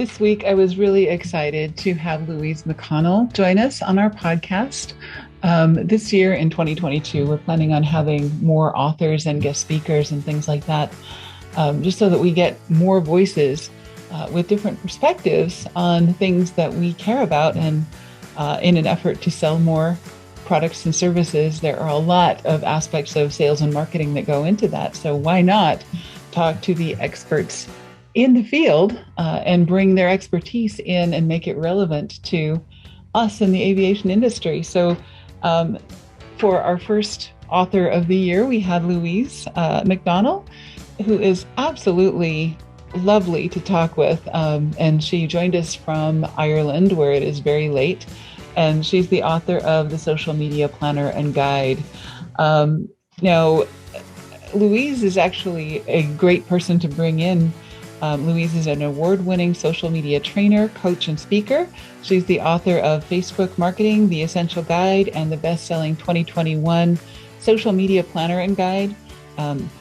This week, I was really excited to have Louise McConnell join us on our podcast. This year in 2022, we're planning on having more authors and guest speakers and things like that, just so that we get more voices with different perspectives on things that we care about. And in an effort to sell more products and services, there are a lot of aspects of sales and marketing that go into that. So why not talk to the experts in the field and bring their expertise in and make it relevant to us in the aviation industry. So for our first author of the year, we had Louise McDonnell, who is absolutely lovely to talk with. And she joined us from Ireland, where it is very late. And she's the author of the Social Media Planner and Guide. Now, Louise is actually a great person to bring in. Louise is an award-winning social media trainer, coach, and speaker. She's the author of Facebook Marketing, The Essential Guide, and the best-selling 2021 Social Media Planner and Guide.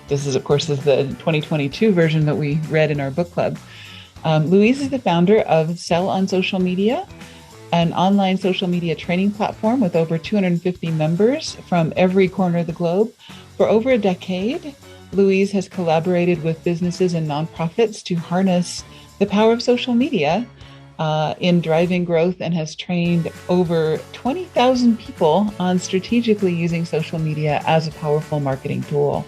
This is, of course, the 2022 version that we read in our book club. Louise is the founder of Sell on Social Media, an online social media training platform with over 250 members from every corner of the globe. For over a decade, Louise has collaborated with businesses and nonprofits to harness the power of social media in driving growth and has trained over 20,000 people on strategically using social media as a powerful marketing tool.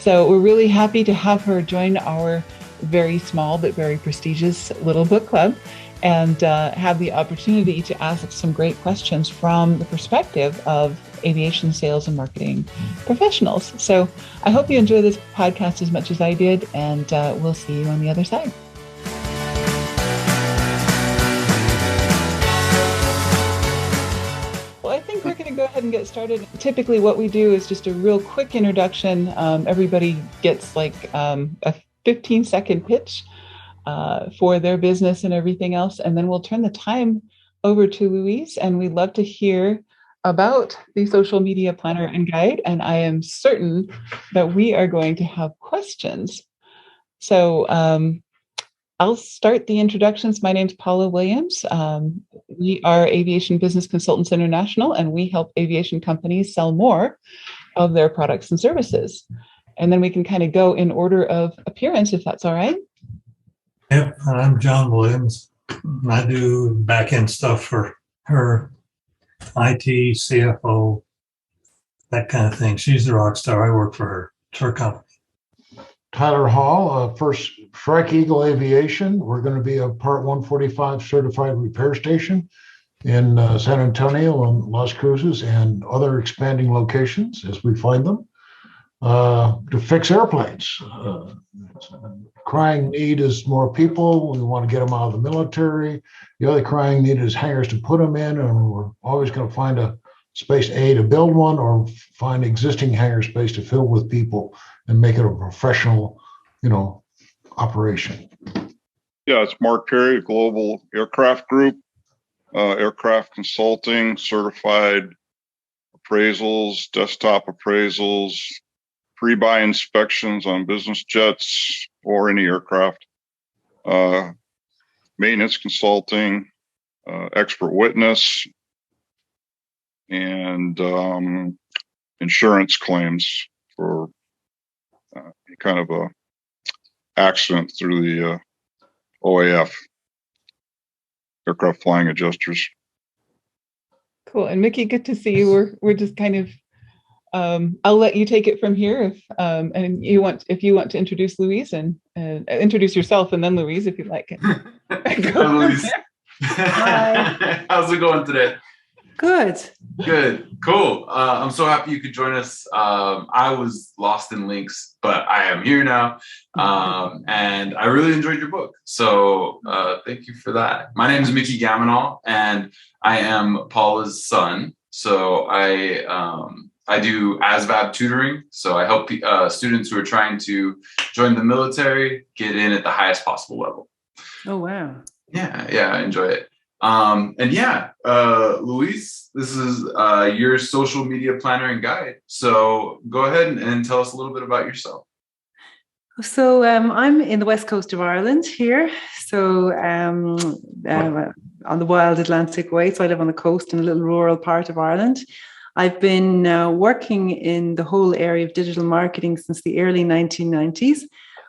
So we're really happy to have her join our very small but very prestigious little book club and have the opportunity to ask some great questions from the perspective of aviation sales and marketing professionals. So I hope you enjoy this podcast as much as I did, and we'll see you on the other side. Well, I think we're going to go ahead and get started. Typically what we do is just a real quick introduction. Everybody gets like a 15-second pitch for their business and everything else. And then we'll turn the time over to Louise, and we'd love to hear about the Social Media Planner and Guide. And I am certain that we are going to have questions. So I'll start the introductions. My name's Paula Williams. We are Aviation Business Consultants International, and we help aviation companies sell more of their products and services. And then we can kind of go in order of appearance, if that's all right. Yep, I'm John Williams. I do back-end stuff for her, IT, CFO, that kind of thing. She's the rock star. I work for her. It's her company. Tylor Hall, first Shrike Eagle Aviation. We're going to be a Part 145 certified repair station in San Antonio and Las Cruces and other expanding locations as we find them to fix airplanes. Crying need is more people. We want to get them out of the military. The other crying need is hangars to put them in, and we're always going to find a space A to build one or find existing hangar space to fill with people and make it a professional, operation. Yeah, it's Mark Parry, Global Aircraft Group, aircraft consulting, certified appraisals, desktop appraisals, pre-buy inspections on business jets or any aircraft, maintenance consulting, expert witness, and insurance claims for any kind of a accident through the OAF, aircraft flying adjusters. Cool. And Mickey, good to see you. We're just kind of I'll let you take it from here if you want to introduce Louise and introduce yourself, and then Louise, if you'd like. Hi, Louise. Hi. How's it going today? Good. Cool. I'm so happy you could join us. I was lost in links, but I am here now. And I really enjoyed your book. So thank you for that. My name is Mickey Gamonal, and I am Paula's son. So I do ASVAB tutoring. So I help students who are trying to join the military get in at the highest possible level. Oh, wow. Yeah, I enjoy it. Louise, this is your social media planner and guide. So go ahead and tell us a little bit about yourself. So I'm in the west coast of Ireland here. So on the wild Atlantic way. So I live on the coast in a little rural part of Ireland. I've been working in the whole area of digital marketing since the early 1990s.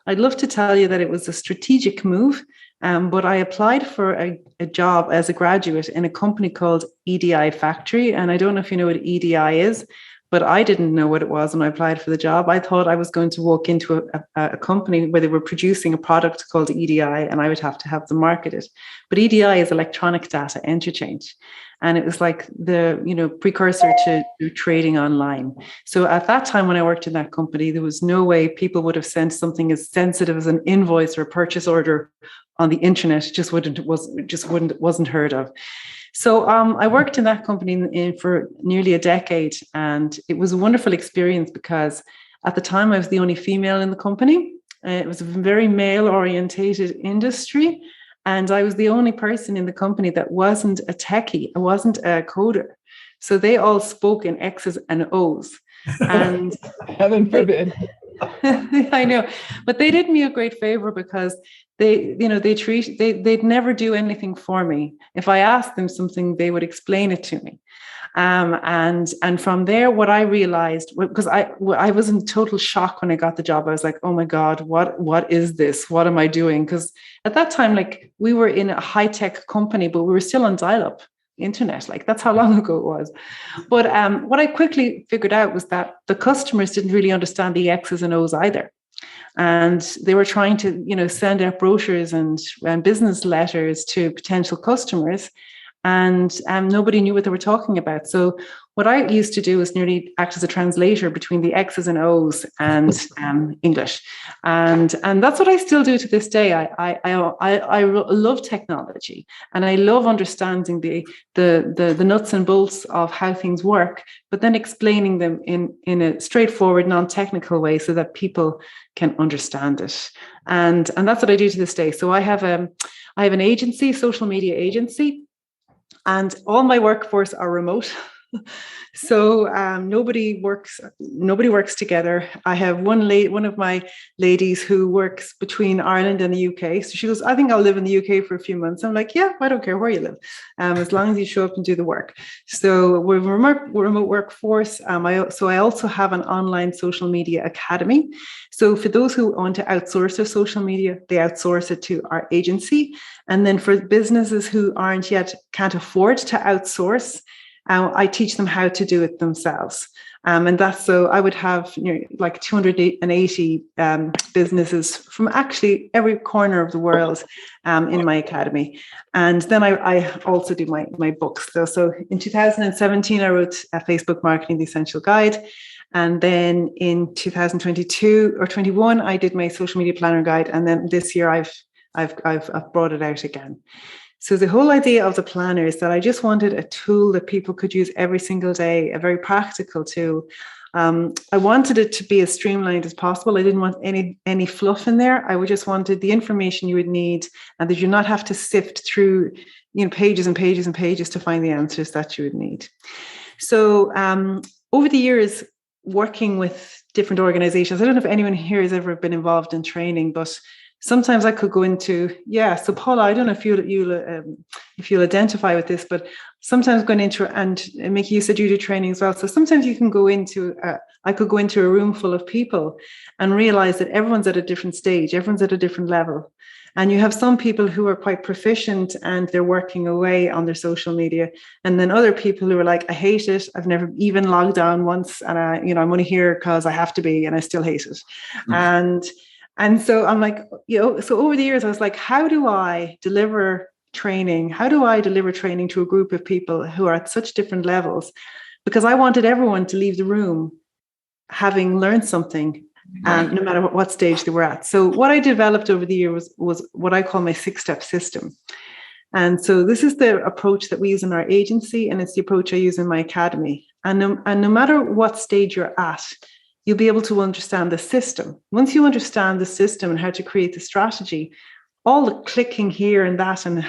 I'd love to tell you that it was a strategic move, but I applied for a job as a graduate in a company called EDI Factory. And I don't know if you know what EDI is, but I didn't know what it was when I applied for the job. I thought I was going to walk into a company where they were producing a product called EDI and I would have to help them market it. But EDI is electronic data interchange. And it was like the precursor to trading online. So at that time when I worked in that company, there was no way people would have sent something as sensitive as an invoice or a purchase order on the internet. Wasn't heard of. So I worked in that company for nearly a decade, and it was a wonderful experience because at the time I was the only female in the company. It was a very male-orientated industry, and I was the only person in the company that wasn't a techie. I wasn't a coder. So they all spoke in X's and O's. And heaven forbid. I know, but they did me a great favor because they'd never do anything for me. If I asked them something, they would explain it to me. And from there, what I realized, because I was in total shock when I got the job. I was like, oh my God, what is this? What am I doing? Because at that time, like, we were in a high-tech company, but we were still on dial-up internet. Like, that's how long ago it was. But what I quickly figured out was that the customers didn't really understand the X's and O's either. And they were trying to, send out brochures and business letters to potential customers. And nobody knew what they were talking about. So what I used to do was nearly act as a translator between the X's and O's and English. And that's what I still do to this day. I love technology, and I love understanding the nuts and bolts of how things work, but then explaining them in a straightforward, non-technical way so that people can understand it. And that's what I do to this day. So I have an agency, social media agency, and all my workforce are remote. So nobody works together. I have one of my ladies who works between Ireland and the UK. So she goes, I think I'll live in the UK for a few months. I'm like, yeah, I don't care where you live, as long as you show up and do the work. So we're a remote workforce. I also have an online social media academy. So for those who want to outsource their social media, they outsource it to our agency. And then for businesses who can't afford to outsource, I teach them how to do it themselves. And that's so I would have like 280 businesses from actually every corner of the world in my academy. And then I also do my books. So in 2017, I wrote Facebook Marketing, The Essential Guide. And then in 2022 or 21, I did my social media planner guide. And then this year I've brought it out again. So the whole idea of the planner is that I just wanted a tool that people could use every single day, a very practical tool. I wanted it to be as streamlined as possible. I didn't want any fluff in there. I just wanted the information you would need, and that you not have to sift through pages and pages and pages to find the answers that you would need. So over the years, working with different organizations, I don't know if anyone here has ever been involved in training, but sometimes I could go into, so Paula, I don't know if you'll identify with this, but sometimes going into, and Mickey, you said you do training as well. So sometimes you can go into, I could go into a room full of people and realize that everyone's at a different stage, everyone's at a different level. And you have some people who are quite proficient and they're working away on their social media. And then other people who are like, I hate it. I've never even logged on once. And I'm only here because I have to be, and I still hate it. Mm. And so I'm like, so over the years, I was like, how do I deliver training? How do I deliver training to a group of people who are at such different levels? Because I wanted everyone to leave the room having learned something, no matter what stage they were at. So what I developed over the year was what I call my 6-step system. And so this is the approach that we use in our agency, and it's the approach I use in my academy. And no matter what stage you're at, you'll be able to understand the system. Once you understand the system and how to create the strategy, all the clicking here and that, and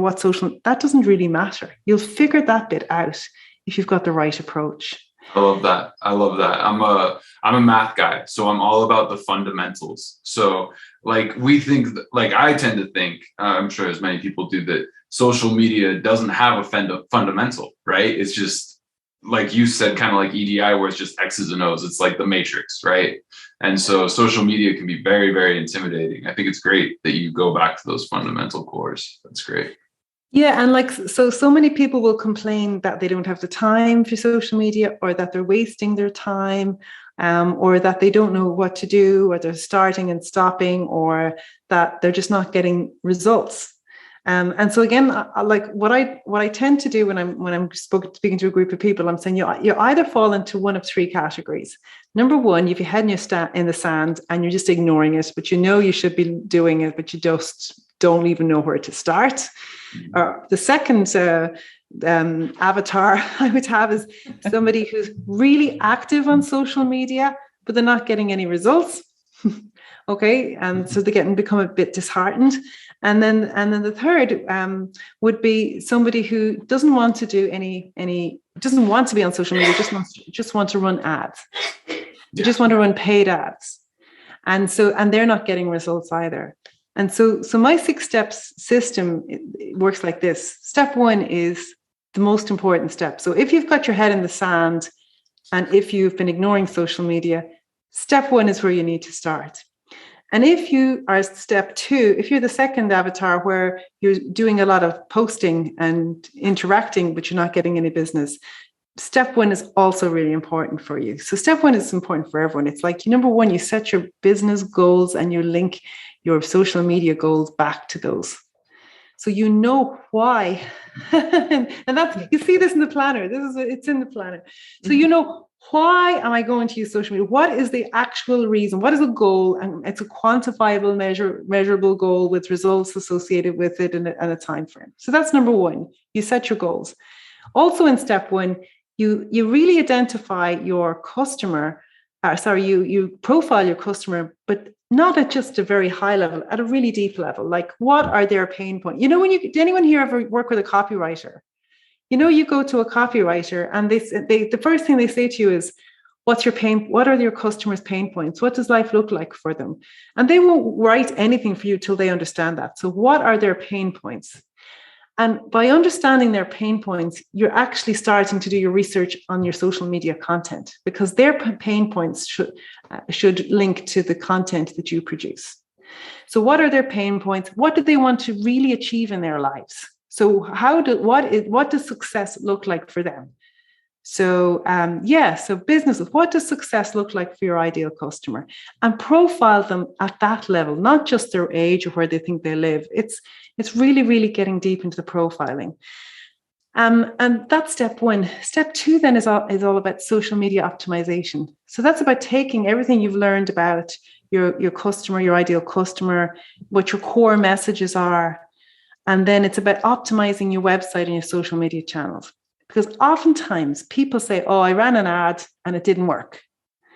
what social, that doesn't really matter. You'll figure that bit out if you've got the right approach. I love that. I'm a math guy, so I'm all about the fundamentals. So like I tend to think, I'm sure as many people do, that social media doesn't have a fundamental, right? It's just like you said, kind of like EDI, where it's just X's and O's. It's like the matrix, right? And so social media can be very, very intimidating. I think it's great that you go back to those fundamental cores. That's great. Yeah, and like so many people will complain that they don't have the time for social media, or that they're wasting their time, or that they don't know what to do, or they're starting and stopping, or that they're just not getting results. And so again, like what I tend to do when I'm speaking to a group of people, I'm saying you either fall into one of three categories. Number one, if you head in the sand and you're just ignoring it, but you know you should be doing it, but you just don't even know where to start. The second avatar I would have is somebody who's really active on social media, but they're not getting any results. Okay, and so they become a bit disheartened. And then the third would be somebody who doesn't want to do doesn't want to be on social media, just want to run ads. They just want to run paid ads. And they're not getting results either. And so my 6-step system works like this. Step 1 is the most important step. So if you've got your head in the sand and if you've been ignoring social media, step 1 is where you need to start. And if you are step 2, if you're the second avatar where you're doing a lot of posting and interacting, but you're not getting any business, step 1 is also really important for you. So step 1 is important for everyone. It's like, number 1, you set your business goals and you link your social media goals back to those. So you know why. And that's, you see this in the planner. It's in the planner. So you know, why am I going to use social media? What is the actual reason? What is a goal? And it's a quantifiable, measurable goal with results associated with it and a time frame. So that's number 1. You set your goals. Also in step 1, you really identify your customer. You profile your customer, but not at just a very high level, at a really deep level. Like, what are their pain points? You know, did anyone here ever work with a copywriter? You know, you go to a copywriter and the first thing they say to you is, what are your customers' pain points? What does life look like for them? And they won't write anything for you till they understand that. So what are their pain points? And by understanding their pain points, you're actually starting to do your research on your social media content, because their pain points should link to the content that you produce. So what are their pain points? What do they want to really achieve in their lives? So what does success look like for them? So so businesses, what does success look like for your ideal customer? And profile them at that level, not just their age or where they think they live. It's really, really getting deep into the profiling. And that's step 1. Step 2 then is all about social media optimization. So that's about taking everything you've learned about your customer, your ideal customer, what your core messages are. And then it's about optimizing your website and your social media channels. Because oftentimes people say, oh, I ran an ad and it didn't work.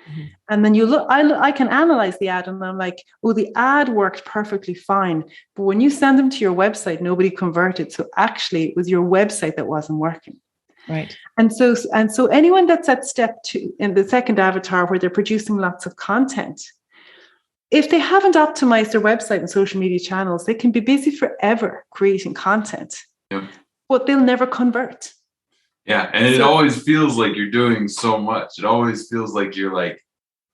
Mm-hmm. And then you look, I can analyze the ad and I'm like, oh, the ad worked perfectly fine. But when you send them to your website, nobody converted. So actually it was your website that wasn't working. Right. And so anyone that's at step 2 in the second avatar where they're producing lots of content, if they haven't optimized their website and social media channels, they can be busy forever creating content, but they'll never convert. Yeah. And it always feels like you're doing so much. It always feels like you're like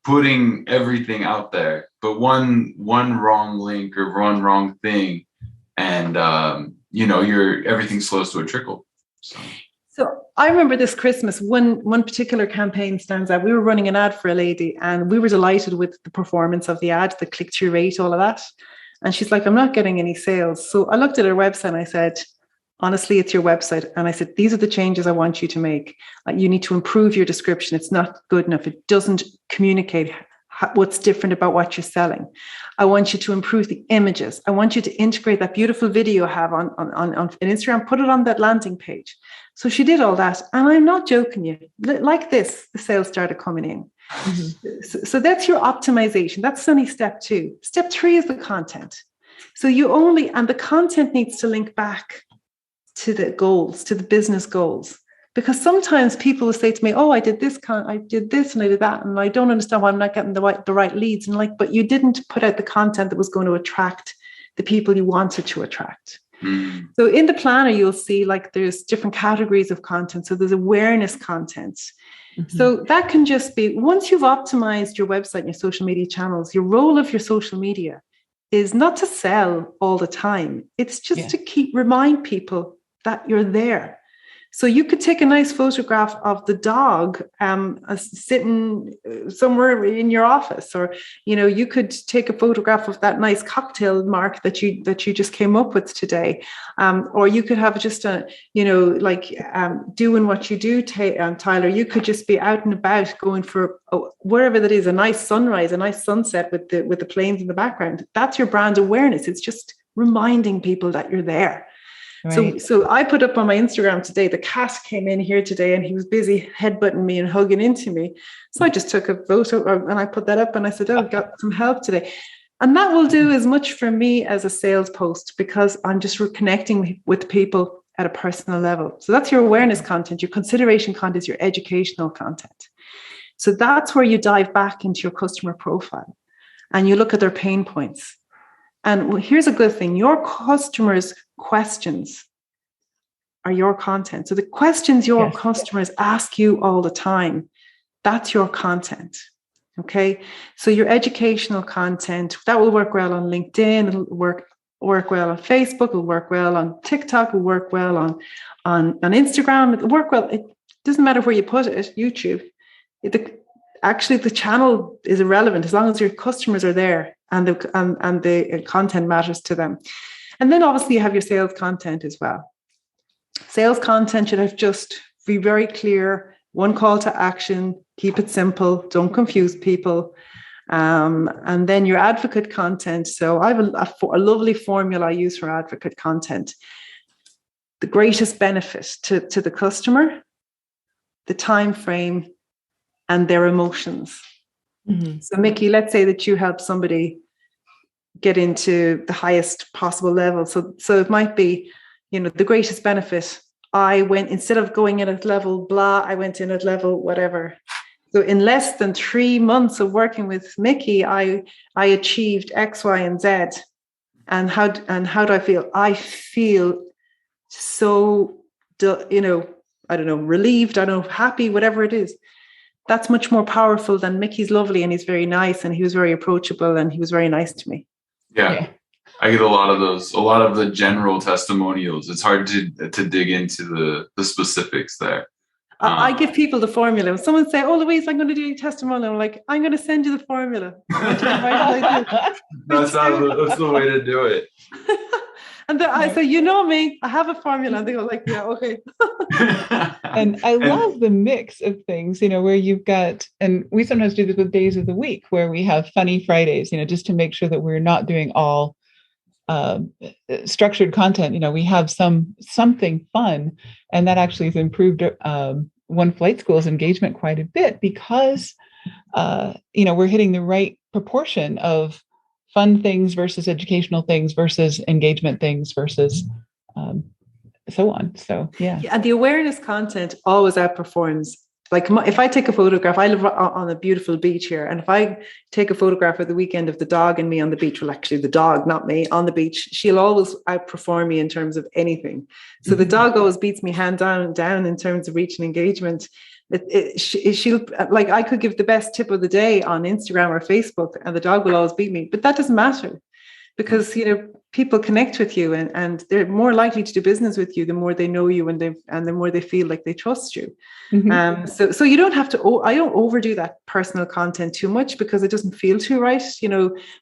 putting everything out there, but one wrong link or one wrong thing. And, everything slows to a trickle. So I remember this Christmas, one particular campaign stands out. We were running an ad for a lady and we were delighted with the performance of the ad, the click-through rate, all of that. And she's like, I'm not getting any sales. So I looked at her website and I said, honestly, it's your website. And I said, these are the changes I want you to make. You need to improve your description. It's not good enough. It doesn't communicate what's different about what you're selling. I want you to improve the images. I want you to integrate that beautiful video you have on Instagram, put it on that landing page. So she did all that. And I'm not joking you. Like this, the sales started coming in. Mm-hmm. So that's your optimization. That's only step 2. Step 3 is the content. So and the content needs to link back to the goals, to the business goals. Because sometimes people will say to me, oh, I did this and I did that, and I don't understand why I'm not getting the right leads. And like, but you didn't put out the content that was going to attract the people you wanted to attract. Mm. So in the planner, you'll see like there's different categories of content. So there's awareness content. Mm-hmm. So that can just be, once you've optimized your website and your social media channels, your role of your social media is not to sell all the time. It's just to remind people that you're there. So you could take a nice photograph of the dog sitting somewhere in your office, or, you know, you could take a photograph of that nice cocktail mark that you just came up with today. Or you could have just doing what you do, Tyler. You could just be out and about going for wherever that is, a nice sunrise, a nice sunset with the planes in the background. That's your brand awareness. It's just reminding people that you're there. Right. So I put up on my Instagram today, the cat came in here today and he was busy headbutting me and hugging into me. So I just took a photo and I put that up and I said, oh, I got some help today. And that will do as much for me as a sales post, because I'm just reconnecting with people at a personal level. So that's your awareness content. Your consideration content is your educational content. So that's where you dive back into your customer profile and you look at their pain points. And here's a good thing. Your customers' questions are your content. So the questions your customers ask you all the time, that's your content. Okay. So your educational content, that will work well on LinkedIn. It'll work well on Facebook. It'll work well on TikTok. It'll work well on Instagram. It'll work well. It doesn't matter where you put it, YouTube. Actually, the channel is irrelevant as long as your customers are there and the content matters to them. And then obviously you have your sales content as well. Sales content should have just be very clear, one call to action, keep it simple, don't confuse people. And then your advocate content. So I have a lovely formula I use for advocate content. The greatest benefit to the customer, the time frame, and their emotions. Mm-hmm. So Mickey, let's say that you help somebody get into the highest possible level. So it might be, the greatest benefit. I went, instead of going in at level blah, I went in at level whatever. So in less than 3 months of working with Mickey, I achieved X, Y, and Z. And how do I feel? I feel so, I don't know, relieved, I don't know, happy, whatever it is. That's much more powerful than Mickey's lovely and he's very nice and he was very approachable and he was very nice to me. Yeah. I get a lot of those, a lot of the general testimonials. It's hard to dig into the specifics there. I give people the formula. When someone say, oh, Louise, I'm going to do your testimonial, I'm like, I'm going to send you the formula. That's the way to do it. And I say, me, I have a formula. And they go like, yeah, okay. And I love the mix of things, where you've got, and we sometimes do this with days of the week where we have funny Fridays, just to make sure that we're not doing all structured content. We have something fun, and that actually has improved One Flight School's engagement quite a bit because, we're hitting the right proportion of fun things versus educational things versus engagement things versus so on. So, yeah. And the awareness content always outperforms. Like if I take a photograph, I live on a beautiful beach here. And if I take a photograph of the weekend of the dog and me on the beach, well, actually the dog, not me, on the beach, she'll always outperform me in terms of anything. So the dog always beats me hand down in terms of reach and engagement. She'll, like, I could give the best tip of the day on Instagram or Facebook and the dog will always beat me, but that doesn't matter because, people connect with you and they're more likely to do business with you the more they know you and the more they feel like they trust you. Mm-hmm. So you don't have to, I don't overdo that personal content too much because it doesn't feel too right,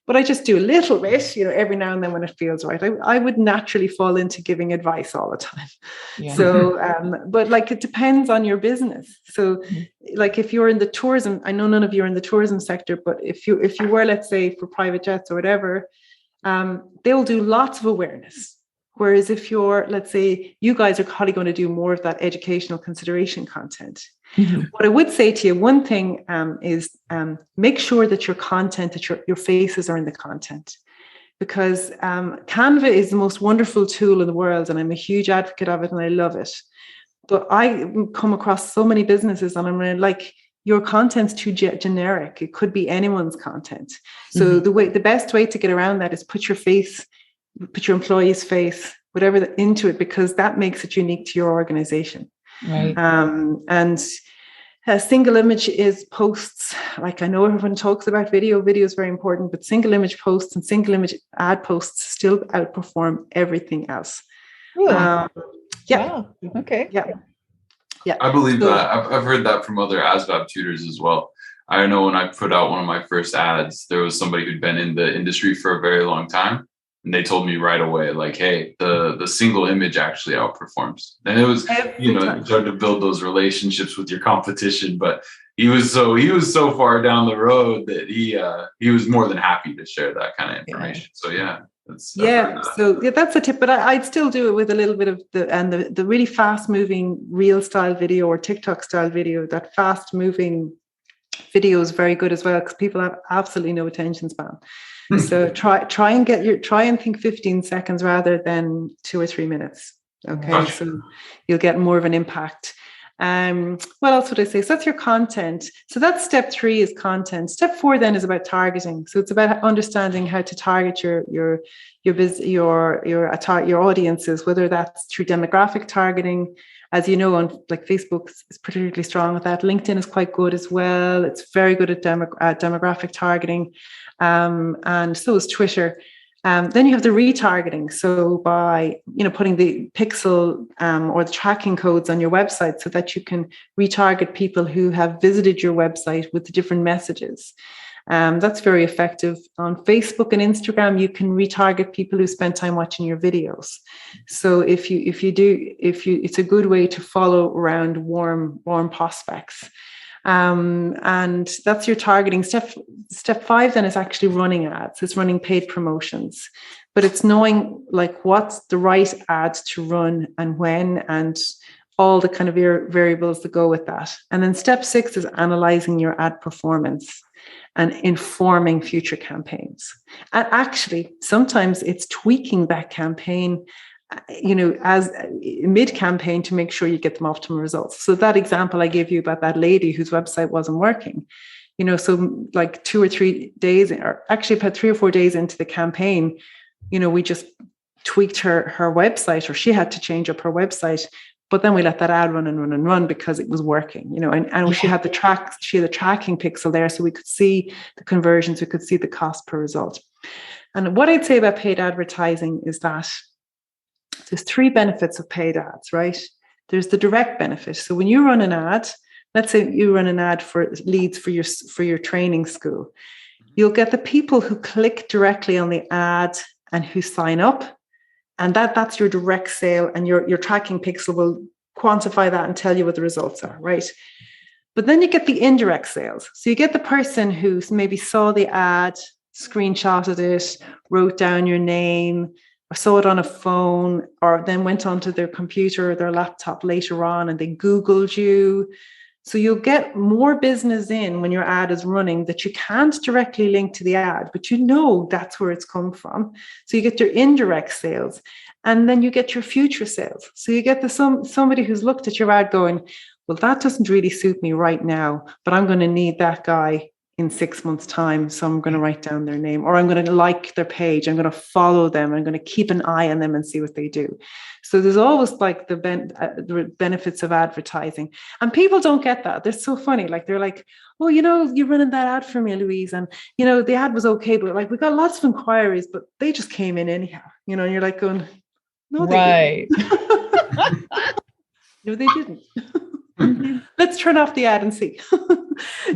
but I just do a little bit, every now and then when it feels right. I would naturally fall into giving advice all the time. Yeah. So, but like, it depends on your business. So like if you're in the tourism, I know none of you are in the tourism sector, but if you were, let's say for private jets or whatever, they'll do lots of awareness. Whereas if you're, let's say, you guys are probably going to do more of that educational consideration content. Mm-hmm. What I would say to you, one thing is make sure that your content, that your faces are in the content. Because Canva is the most wonderful tool in the world, and I'm a huge advocate of it, and I love it. But I come across so many businesses and I'm like, your content's too generic. It could be anyone's content. So the best way to get around that is put your employee's face, whatever, into it, because that makes it unique to your organization. Right. And a single image is posts. Like, I know everyone talks about video is very important, but single image posts and single image ad posts still outperform everything else. Really? Yeah. Wow. Okay. Yeah. Yeah. I believe that. I've heard that from other ASVAB tutors as well. I know when I put out one of my first ads, there was somebody who'd been in the industry for a very long time. And they told me right away, like, hey, the single image actually outperforms. And it was, you start to build those relationships with your competition. But he was so far down the road that he was more than happy to share that kind of information. So that's a tip. But I'd still do it with a little bit of the really fast moving reel style video or TikTok style video. That fast moving video is very good as well, because people have absolutely no attention span. So try and think 15 seconds rather than 2 or 3 minutes. Okay, so you'll get more of an impact. What else would I say? So that's your content. So that's step 3 is content. Step 4 then is about targeting. So it's about understanding how to target your audiences, whether that's through demographic targeting. As you know, on like Facebook is particularly strong with that. LinkedIn is quite good as well. It's very good at demographic targeting. And so is Twitter. Then you have the retargeting. So by putting the pixel or the tracking codes on your website so that you can retarget people who have visited your website with the different messages. That's very effective. On Facebook and Instagram, you can retarget people who spend time watching your videos. So it's a good way to follow around warm prospects. And that's your targeting. Step 5 then is actually running ads. It's running paid promotions, but it's knowing like what's the right ad to run and when, and all the kind of variables that go with that. And then step 6 is analyzing your ad performance and informing future campaigns. And actually, sometimes it's tweaking that campaign as mid-campaign to make sure you get them optimal results. So that example I gave you about that lady whose website wasn't working, so like 2 or 3 days, or actually about 3 or 4 days into the campaign, we just tweaked her website, or she had to change up her website. But then we let that ad run because it was working, and she had the tracking pixel there, so we could see the conversions, we could see the cost per result. And what I'd say about paid advertising is that there's 3 benefits of paid ads, right? There's the direct benefit. So when you run an ad, let's say you run an ad for leads for your training school, you'll get the people who click directly on the ad and who sign up. And that's your direct sale, and your tracking pixel will quantify that and tell you what the results are, right? But then you get the indirect sales. So you get the person who maybe saw the ad, screenshotted it, wrote down your name, or saw it on a phone, or then went onto their computer or their laptop later on and they Googled you. So you'll get more business in when your ad is running that you can't directly link to the ad, but that's where it's come from. So you get your indirect sales, and then you get your future sales. So you get somebody who's looked at your ad going, well, that doesn't really suit me right now, but I'm going to need that guy in 6 months' time. So I'm going to write down their name, or I'm going to like their page. I'm going to follow them. I'm going to keep an eye on them and see what they do. So there's always like the benefits of advertising, and people don't get that. They're so funny. Like they're like, oh, you're running that ad for me, Louise. And, the ad was okay, but like we got lots of inquiries, but they just came in anyhow, and you're like going, no, they didn't. No, they didn't. Let's turn off the ad and see.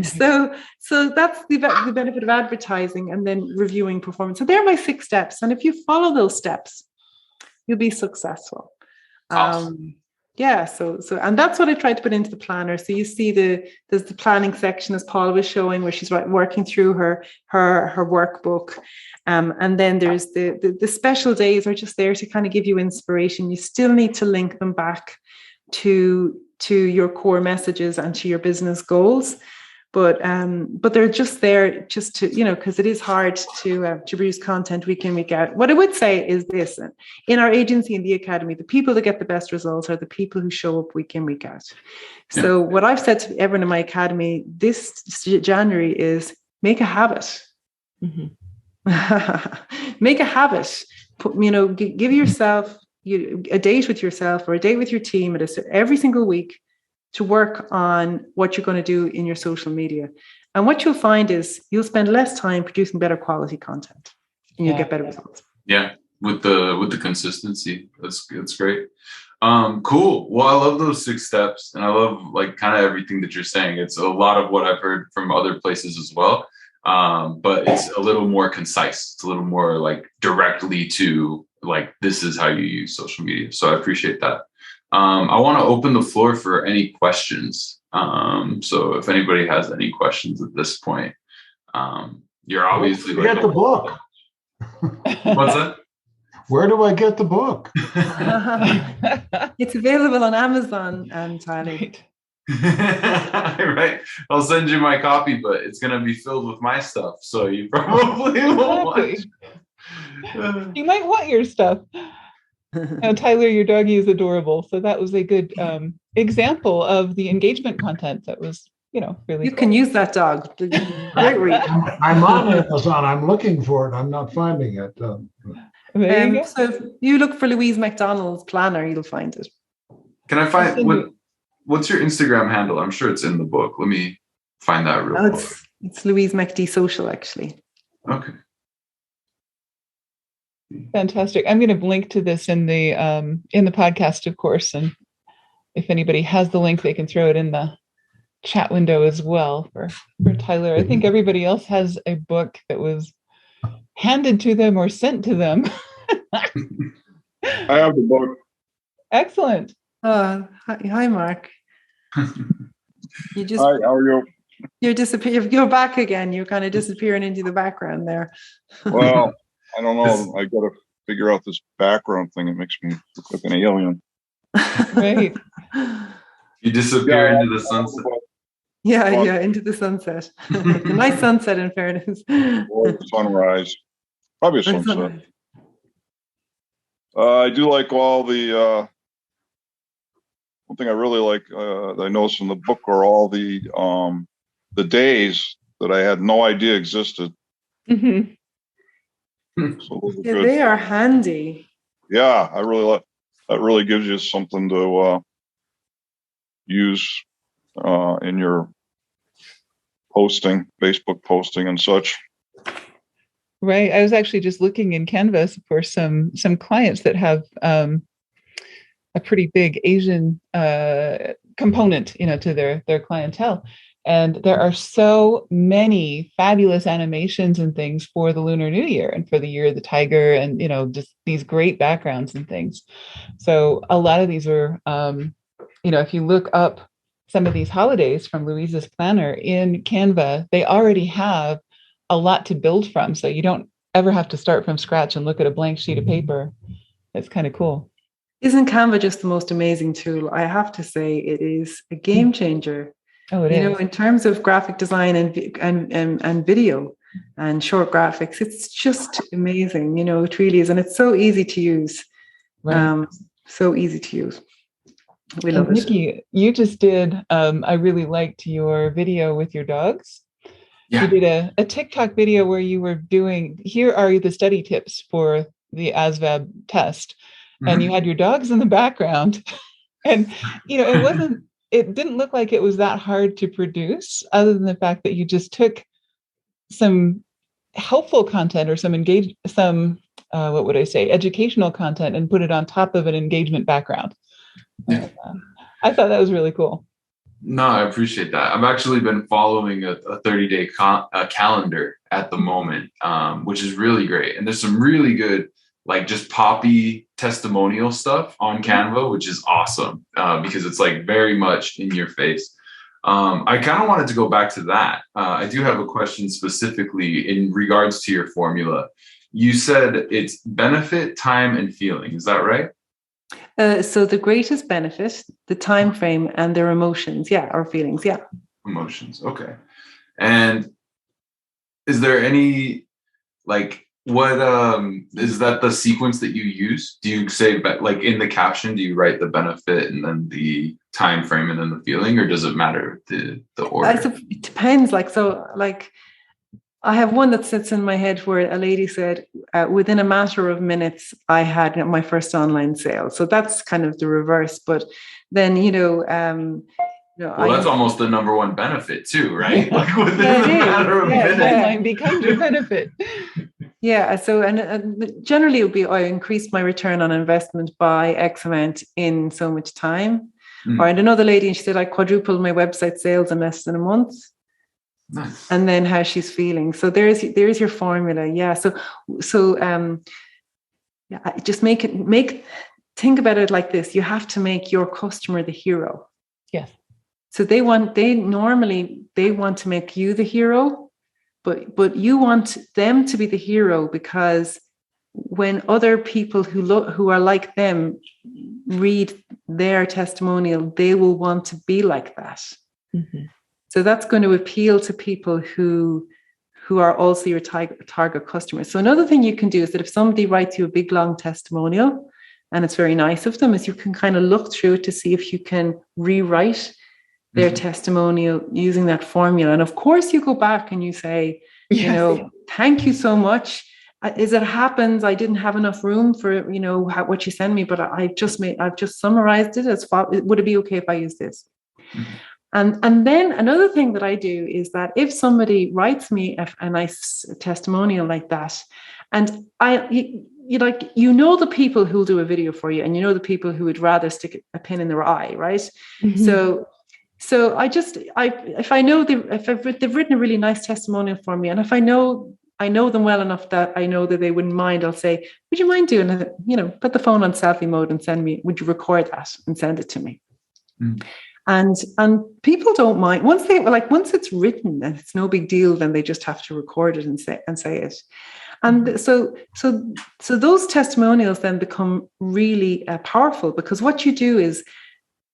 So that's the benefit of advertising, and then reviewing performance. So they're my 6 steps. And if you follow those steps, you'll be successful. Awesome. So and that's what I tried to put into the planner. So you see there's the planning section, as Paula was showing, where she's working through her workbook. And then there's the special days are just there to kind of give you inspiration. You still need to link them back to your core messages and to your business goals. but they're just there just to, because it is hard to produce content week in, week out. What I would say is this: in our agency, in the academy, the people that get the best results are the people who show up week in, week out. So what I've said to everyone in my academy this January is make a habit. Make a habit. Give yourself a date with yourself or a date with your team every single week to work on what you're going to do in your social media. And what you'll find is you'll spend less time producing better quality content and you'll get better results. Yeah, with the consistency. That's great. Cool. Well, I love those 6 steps, and I love kind of everything that you're saying. It's a lot of what I've heard from other places as well. But it's a little more concise. It's a little more directly to this is how you use social media. So I appreciate that. I want to open the floor for any questions. So if anybody has any questions at this point, you're obviously get the book. What's that? Where do I get the book? It's available on Amazon, Tyler. Right. I'll send you my copy, but it's going to be filled with my stuff. So you probably won't want. You might want your stuff. Tylor, your doggy is adorable. So that was a good example of the engagement content that was, really. You can use that dog. Great read. I'm on Amazon. I'm looking for it. I'm not finding it. There you go. So if you look for Louise McDonnell's planner, you'll find it. Can I find what's your Instagram handle? I'm sure it's in the book. Let me find that real quick. It's Louise McD Social, actually. Okay. Fantastic. I'm going to link to this in the podcast, of course, and if anybody has the link, they can throw it in the chat window as well for Tylor. I think everybody else has a book that was handed to them or sent to them. I have the book. Excellent. Hi, Mark. Hi, how are you? You're back again. You're kind of disappearing into the background there. Well, I don't know. I got to figure out this background thing. It makes me look like an alien. Right. You disappear into the sunset. Yeah, into the sunset. A nice sunset, in fairness. Or sunrise. Probably a sunset. I do like all the. One thing I really like that I noticed in the book are all the days that I had no idea existed. Mm-hmm. So they are handy. Yeah, I really like that. Really gives you something to use in your posting, Facebook posting and such. Right. I was actually just looking in Canvas for some clients that have a pretty big Asian component, to their clientele. And there are so many fabulous animations and things for the Lunar New Year and for the Year of the Tiger and, just these great backgrounds and things. So a lot of these are, if you look up some of these holidays from Louise's planner in Canva, they already have a lot to build from. So you don't ever have to start from scratch and look at a blank sheet of paper. It's kind of cool. Isn't Canva just the most amazing tool? I have to say it is a game changer. Oh, it is. In terms of graphic design and video and short graphics, it's just amazing. It really is, and it's so easy to use. Right. So easy to use. We love it. Nikki, you just did. I really liked your video with your dogs. Yeah. You did a TikTok video where you were doing. Here are the study tips for the ASVAB test, and you had your dogs in the background, and it didn't look like it was that hard to produce, other than the fact that you just took some helpful content or some educational content and put it on top of an engagement background. Yeah. I thought that was really cool. No, I appreciate that. I've actually been following a 30-day calendar at the moment, which is really great. And there's some really good, just poppy testimonial stuff on Canva, which is awesome because it's very much in your face. I kind of wanted to go back to that. I do have a question specifically in regards to your formula. You said it's benefit, time, and feeling. Is that right? So the greatest benefit, the time frame, and their emotions, or feelings, Emotions, okay. And is there any, like, what is that the sequence that you use? Do you say, like, in the caption, do you write the benefit and then the time frame and then the feeling, or does it matter the order? It depends. Like I have one that sits in my head where a lady said, within a matter of minutes, I had my first online sale. So that's kind of the reverse. But then, well, that's almost the number one benefit too, right? Like within a matter of minutes. Online becomes your benefit. Yeah. So, and generally it would be, I increased my return on investment by X amount in so much time. Mm. Or I had another lady, and she said, I quadrupled my website sales in less than a month. Nice. And then how she's feeling. So there's your formula. Yeah. Just think about it like this. You have to make your customer the hero. Yes. So they normally want to make you the hero, but you want them to be the hero, because when other people who are like them read their testimonial, they will want to be like that. Mm-hmm. So that's going to appeal to people who are also your target customers. So another thing you can do is that if somebody writes you a big long testimonial and it's very nice of them, is you can kind of look through it to see if you can rewrite their testimonial using that formula. And of course you go back and you say, thank you so much. As it happens, I didn't have enough room for, what you send me, but I've just summarized it as far. Would it be okay if I use this? Mm-hmm. And then another thing that I do is that if somebody writes me a nice testimonial like that, and the people who'll do a video for you, and the people who would rather stick a pin in their eye, right? Mm-hmm. So if I know they've written a really nice testimonial for me, and if I know them well enough that I know that they wouldn't mind, I'll say, would you mind doing it? Put the phone on selfie mode and would you record that and send it to me? Mm. And people don't mind once it's written and it's no big deal, then they just have to record it and say it. And so those testimonials then become really powerful, because what you do is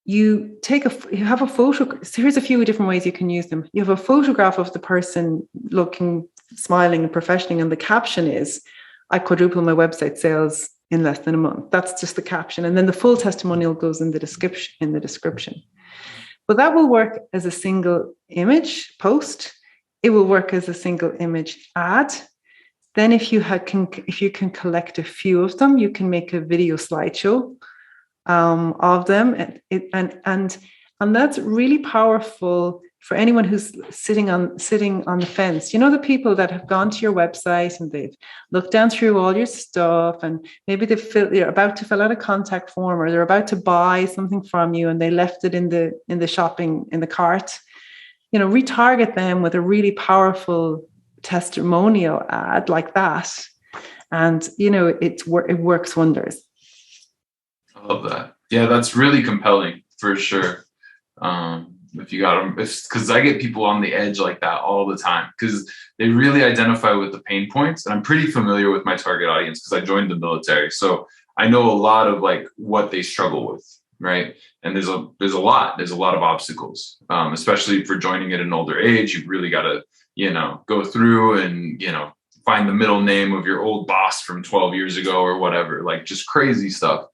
you have a photo. So here's a few different ways you can use them. You have a photograph of the person looking, smiling and professional, and the caption is, I quadrupled my website sales in less than a month. That's just the caption. And then the full testimonial goes in the description. But that will work as a single image post. It will work as a single image ad. Then if you can collect a few of them, you can make a video slideshow of them. And that's really powerful for anyone who's sitting on the fence. The people that have gone to your website and they've looked down through all your stuff, and maybe they're about to fill out a contact form, or they're about to buy something from you and they left it in the shopping in the cart. Retarget them with a really powerful testimonial ad like that, and it works wonders. I love that. Yeah, that's really compelling for sure. If you got them, because I get people on the edge like that all the time, because they really identify with the pain points. And I'm pretty familiar with my target audience because I joined the military, so I know a lot of like what they struggle with, right? And there's a lot of obstacles, especially for joining at an older age. You've really got to go through and find the middle name of your old boss from 12 years ago or whatever, like just crazy stuff.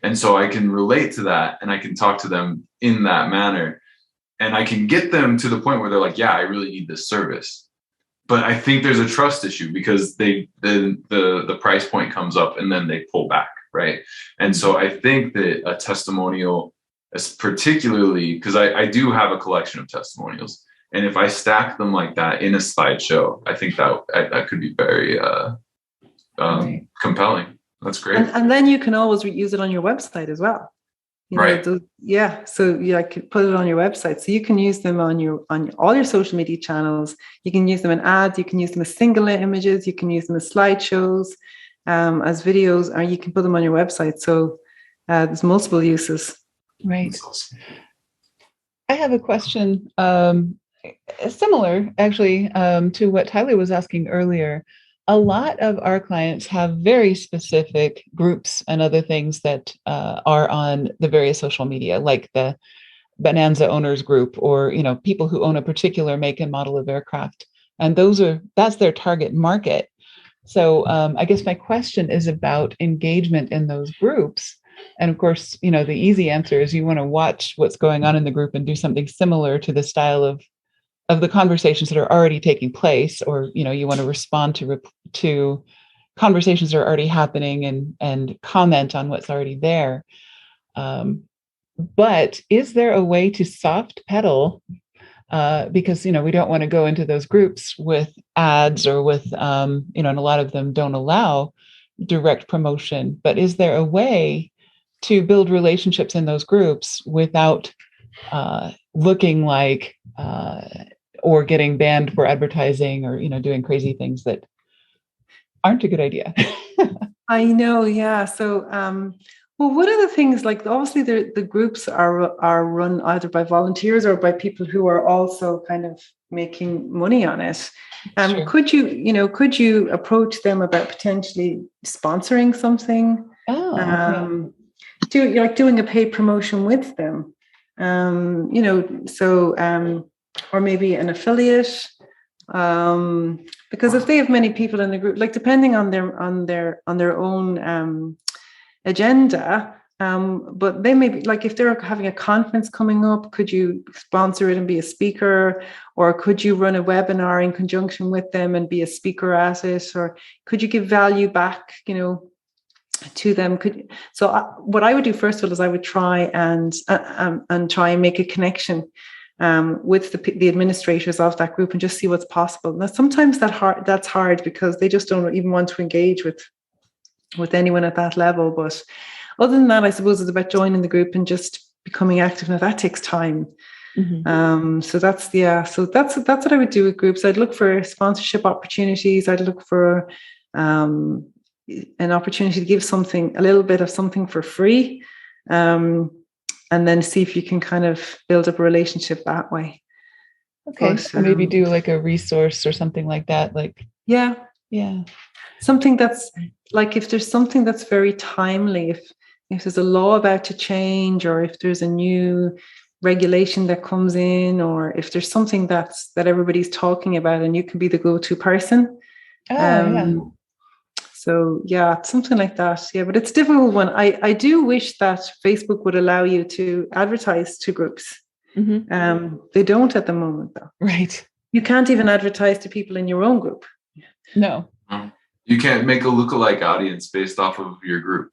And so I can relate to that, and I can talk to them in that manner. And I can get them to the point where they're like, yeah, I really need this service. But I think there's a trust issue, because the price point comes up and then they pull back, right? And so I think that a testimonial, particularly because I do have a collection of testimonials, and if I stack them like that in a slideshow, I think that could be very compelling. That's great. And then you can always reuse it on your website as well. Right. So I could put it on your website. So you can use them on all your social media channels. You can use them in ads. You can use them as single images. You can use them as slideshows, as videos, or you can put them on your website. So there's multiple uses. Right. I have a question similar, actually, to what Tylor was asking earlier. A lot of our clients have very specific groups and other things that are on the various social media, like the Bonanza owners group, or, you know, people who own a particular make and model of aircraft. And that's their target market. So I guess my question is about engagement in those groups. And of course, you know, the easy answer is you want to watch what's going on in the group and do something similar to the style of the conversations that are already taking place, or, you know, you want to respond to conversations that are already happening and comment on what's already there. But is there a way to soft pedal? Because, you know, we don't want to go into those groups with ads or with, you know, and a lot of them don't allow direct promotion. But is there a way to build relationships in those groups without looking like or getting banned for advertising, or, you know, doing crazy things that aren't a good idea? I know, yeah. So, well, one of the things, like, obviously the groups are run either by volunteers or by people who are also kind of making money on it. Sure. Could you approach them about potentially sponsoring something? Oh, Doing a paid promotion with them, you know, so or maybe an affiliate, because if they have many people in the group, like, depending on their own agenda, but they may be, like, if they're having a conference coming up, could you sponsor it and be a speaker, or could you run a webinar in conjunction with them and be a speaker at it, or could you give value back, you know, to them? What I would do first of all is I would try and try and make a connection with the administrators of that group and just see what's possible. Now, sometimes that's hard because they just don't even want to engage with anyone at that level. But other than that, I suppose it's about joining the group and just becoming active. Now, that takes time. Mm-hmm. So that's what I would do with groups. I'd look for sponsorship opportunities. I'd look for an opportunity to give a little bit of something for free, and then see if you can kind of build up a relationship that way. Okay. So maybe do like a resource or something like that. Like, yeah. Something that's like, if there's something that's very timely, if there's a law about to change, or if there's a new regulation that comes in, or if there's something that everybody's talking about and you can be the go-to person. So yeah, something like that. Yeah, but it's a difficult one. I do wish that Facebook would allow you to advertise to groups. Mm-hmm. They don't at the moment, though. Right. You can't even advertise to people in your own group. No. You can't make a lookalike audience based off of your group.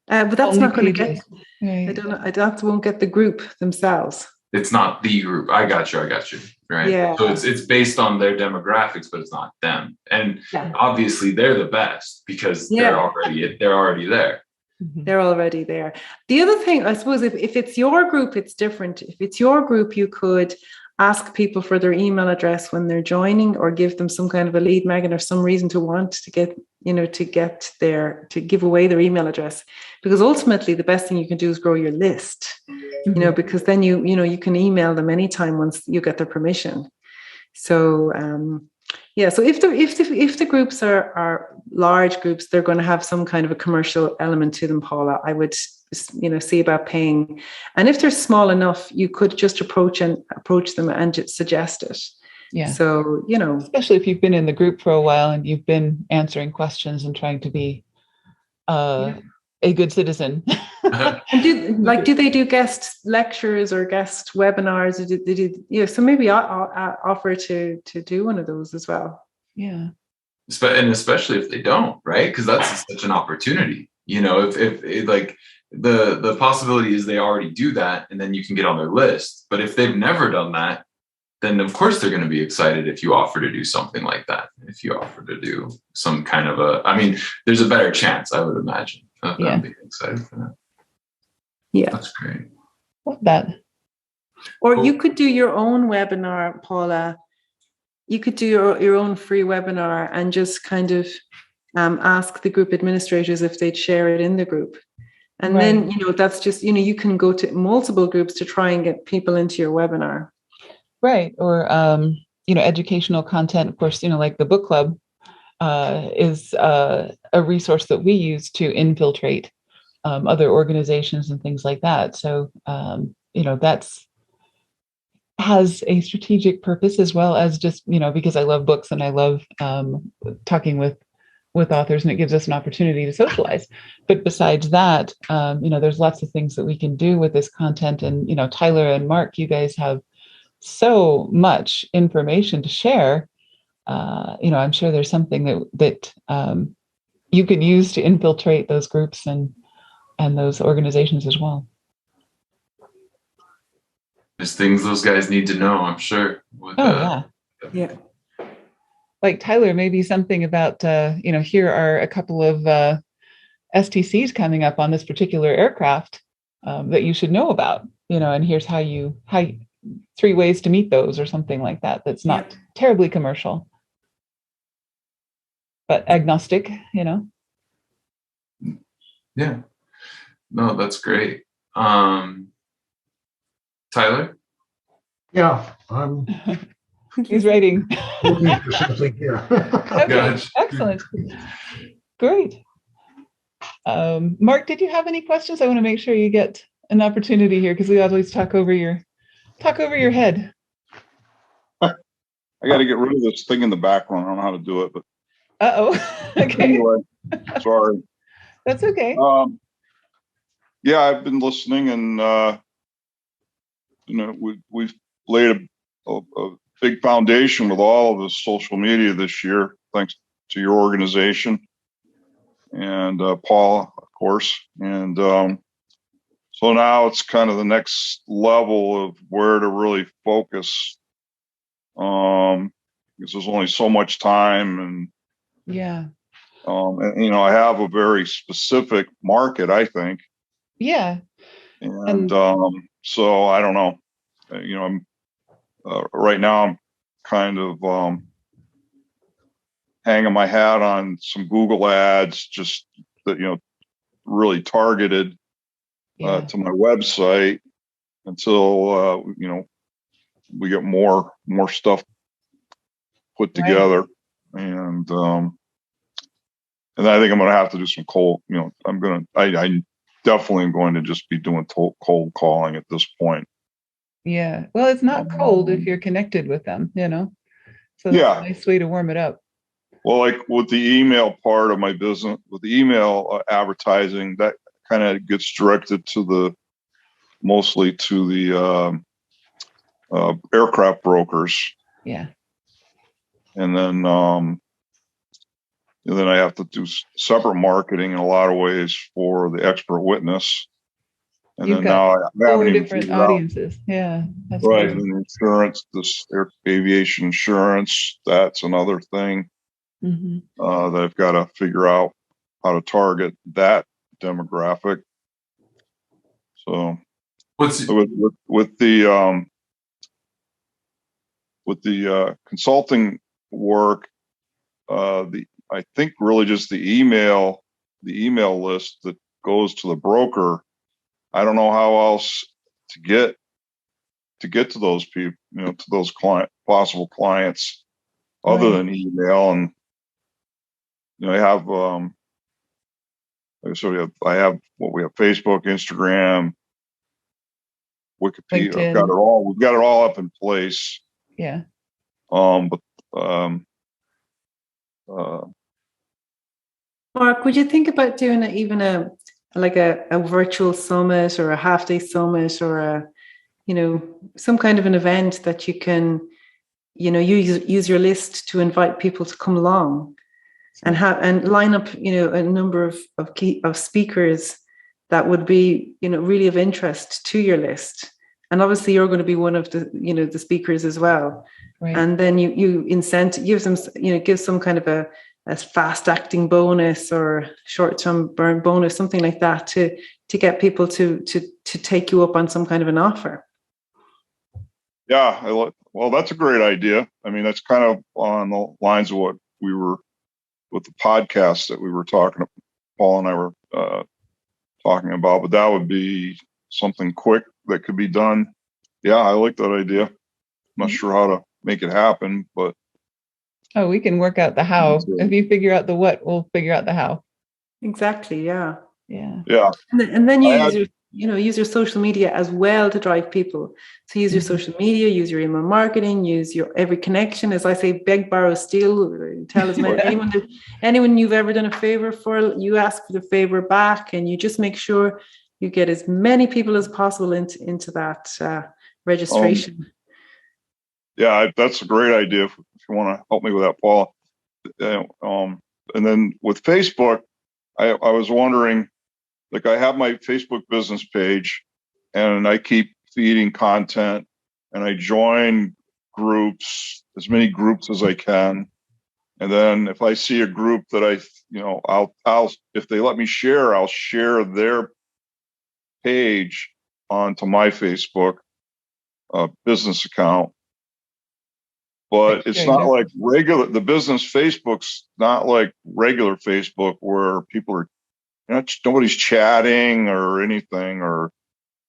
But that's Only not going to pages. get. Right. That won't get the group themselves. It's not the group. I got you. Right. Yeah. So it's based on their demographics, but it's not them. And obviously they're the best because they're already there. Mm-hmm. They're already there. The other thing, I suppose, if it's your group, it's different. If it's your group, you could ask people for their email address when they're joining, or give them some kind of a lead magnet or some reason to want to get, to give away their email address, because ultimately the best thing you can do is grow your list, mm-hmm. Because then you can email them anytime once you get their permission. So, so if the groups are large groups, they're going to have some kind of a commercial element to them, Paula. I would, see about paying. And if they're small enough, you could just approach them and just suggest it. Yeah. So, especially if you've been in the group for a while and you've been answering questions and trying to be a good citizen. And do they do guest lectures or guest webinars? So maybe I'll offer to do one of those as well. Yeah. And especially if they don't, right? Because that's such an opportunity. If like the possibility is they already do that and then you can get on their list. But if they've never done that, then of course they're going to be excited if you offer to do something like that. If you offer to do some kind of there's a better chance, I would imagine, of them being excited for that. Yeah. That's great. Love that. Or you could do your own webinar, Paula. You could do your own free webinar and just kind of ask the group administrators if they'd share it in the group. And then, that's just, you can go to multiple groups to try and get people into your webinar. Right. Or, educational content, of course, like the book club is a resource that we use to infiltrate other organizations and things like that. So, that's has a strategic purpose, as well as just, because I love books and I love talking with authors, and it gives us an opportunity to socialize. But besides that, there's lots of things that we can do with this content. And, Tylor and Mark, you guys have so much information to share. I'm sure there's something that you could use to infiltrate those groups and those organizations as well. There's things those guys need to know, I'm sure. Yeah. Like Tylor, maybe something about, here are a couple of STCs coming up on this particular aircraft that you should know about, and here's how 3 ways to meet those, or something like that. That's not terribly commercial, but agnostic, Yeah. No, that's great. Tylor? Yeah, I'm He's writing. looking for something here. Okay, Gotcha. excellent. Great. Mark, did you have any questions? I want to make sure you get an opportunity here, because we always talk over your head. I got to get rid of this thing in the background. I don't know how to do it, but Okay. anyway, sorry. That's okay. Yeah, I've been listening, and we've laid a big foundation with all of the social media this year, thanks to your organization and Paula, of course. And so now it's kind of the next level of where to really focus, because there's only so much time, and Yeah. I have a very specific market, I think. Yeah. And so I don't know, I'm right now I'm kind of hanging my hat on some Google ads, just that, really targeted to my website until, we get more stuff put together. And I think I'm going to have to do some cold, I definitely am going to just be doing cold calling at this point. Yeah. Well, it's not cold if you're connected with them, So that's a nice way to warm it up. Well, like with the email part of my business, with the email advertising, that kind of gets directed to mostly to the aircraft brokers. Yeah. And then I have to do separate marketing in a lot of ways for the expert witness. And You've then got now I haven't 4 even different figured out. audiences. Yeah. That's Right. amazing. And insurance, this aviation insurance, that's another thing that I've got to figure out how to target that demographic. So with the consulting work, I think really just the email list that goes to the broker. I don't know how else to get to those people, to those possible clients, other than email. And I have we have Facebook, Instagram, Wikipedia. LinkedIn. We've got it all up in place. Yeah. Mark, would you think about doing even a virtual summit, or a half-day summit, or some kind of an event that you can, use your list to invite people to come along, and line up, a number of speakers that would be, really of interest to your list. And obviously you're going to be one of the, the speakers as well. Right. And then you give some kind of a fast acting bonus or short-term burn bonus, something like that, to get people to take you up on some kind of an offer. Yeah, well, that's a great idea. I mean, that's kind of on the lines of what we were with the podcast that we were talking, Paul and I were talking about, but that would be something quick that could be done. Yeah, I like that idea. I'm not sure how to make it happen, but we can work out the how. If you figure out the what, we'll figure out the how. Exactly. Yeah. Yeah. Yeah. And then you use your social media as well to drive people. So use your social media, use your email marketing, use your every connection. As I say, beg, borrow, steal. Tell as many anyone you've ever done a favor for, you ask for the favor back, and you just make sure you get as many people as possible into that registration. Yeah, that's a great idea. If you want to help me with that, Paula. And then with Facebook, I was wondering, like, I have my Facebook business page, and I keep feeding content, and I join groups, as many groups as I can. And then if I see a group that I'll if they let me share, I'll share their page onto my Facebook business account. But it's not like the business Facebook's not like regular Facebook where people are, nobody's chatting or anything, or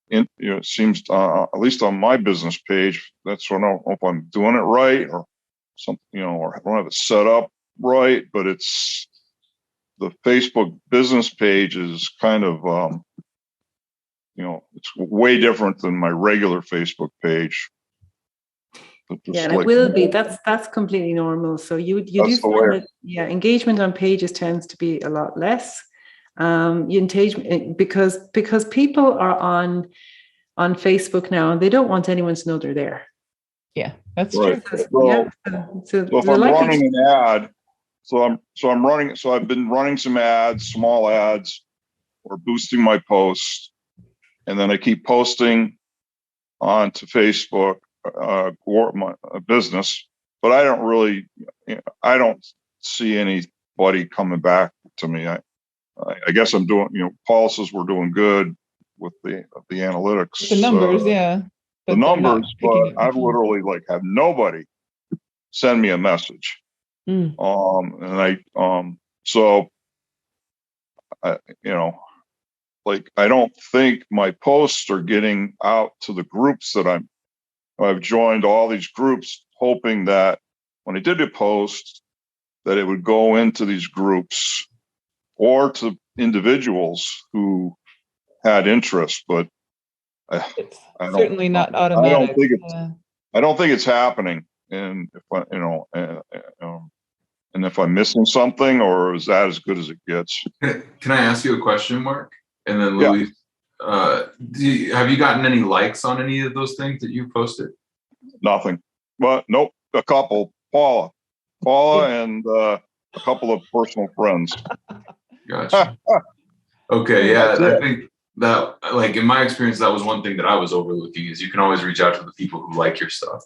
it seems at least on my business page, that's when I don't know if I'm doing it right or something, or I don't have it set up right. But it's the Facebook business page is kind of, it's way different than my regular Facebook page. Yeah, and it will be. That's completely normal. So you do find that, engagement on pages tends to be a lot less. Engagement because people are on Facebook now, and they don't want anyone to know they're there. Yeah, that's right. true. So if I'm running an ad, so I've been running some ads, small ads, or boosting my posts, and then I keep posting onto Facebook. My business, but I don't see anybody coming back to me. I guess I'm doing, Paul says we're doing good with the analytics, the numbers, yeah, the numbers, but I've literally have nobody send me a message. And so I don't think my posts are getting out to the groups that I've joined all these groups, hoping that when I did a post, that it would go into these groups or to individuals who had interest. But it's certainly not automatic. I don't think it's happening. And if and if I'm missing something, or is that as good as it gets? Can I ask you a question, Mark? And then Louise. Yeah. Have you gotten any likes on any of those things that you posted? Nothing. But nope, a couple. Paula, and a couple of personal friends. Gotcha. Okay, yeah, I think that, in my experience, that was one thing that I was overlooking, is you can always reach out to the people who like your stuff.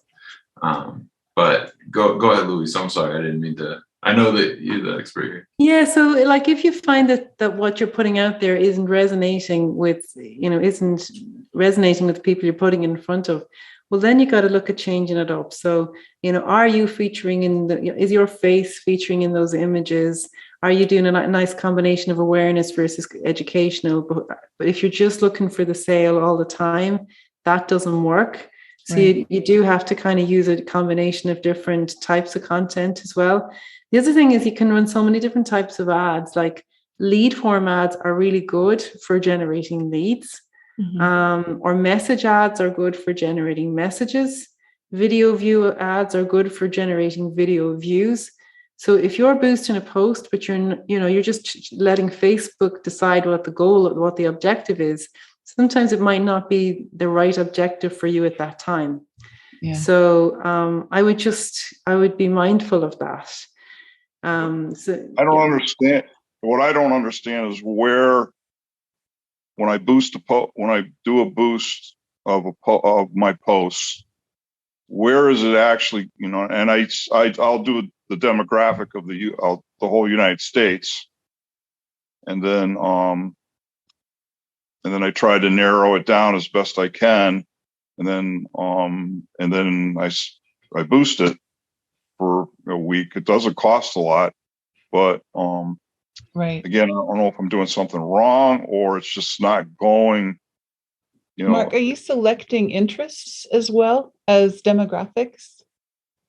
But go ahead, Louise. I'm sorry, I didn't mean to. I know that you're the expert here. Yeah, so if you find that what you're putting out there isn't resonating with the people you're putting in front of, well, then you got to look at changing it up. So, are you featuring is your face featuring in those images? Are you doing a nice combination of awareness versus educational? But if you're just looking for the sale all the time, that doesn't work. So right. you do have to kind of use a combination of different types of content as well. The other thing is you can run so many different types of ads. Like lead form ads are really good for generating leads. Mm-hmm. Or message ads are good for generating messages. Video view ads are good for generating video views. So if you're boosting a post, but you're just letting Facebook decide what the objective is, sometimes it might not be the right objective for you at that time. Yeah. So I would be mindful of that. I don't understand. What I don't understand is where, when I do a boost of my posts, where is it actually, and I'll do the demographic of the whole United States, and then I try to narrow it down as best I can, and then I boost it for a week. It doesn't cost a lot, but right. Again, I don't know if I'm doing something wrong or it's just not going. Mark, are you selecting interests as well as demographics?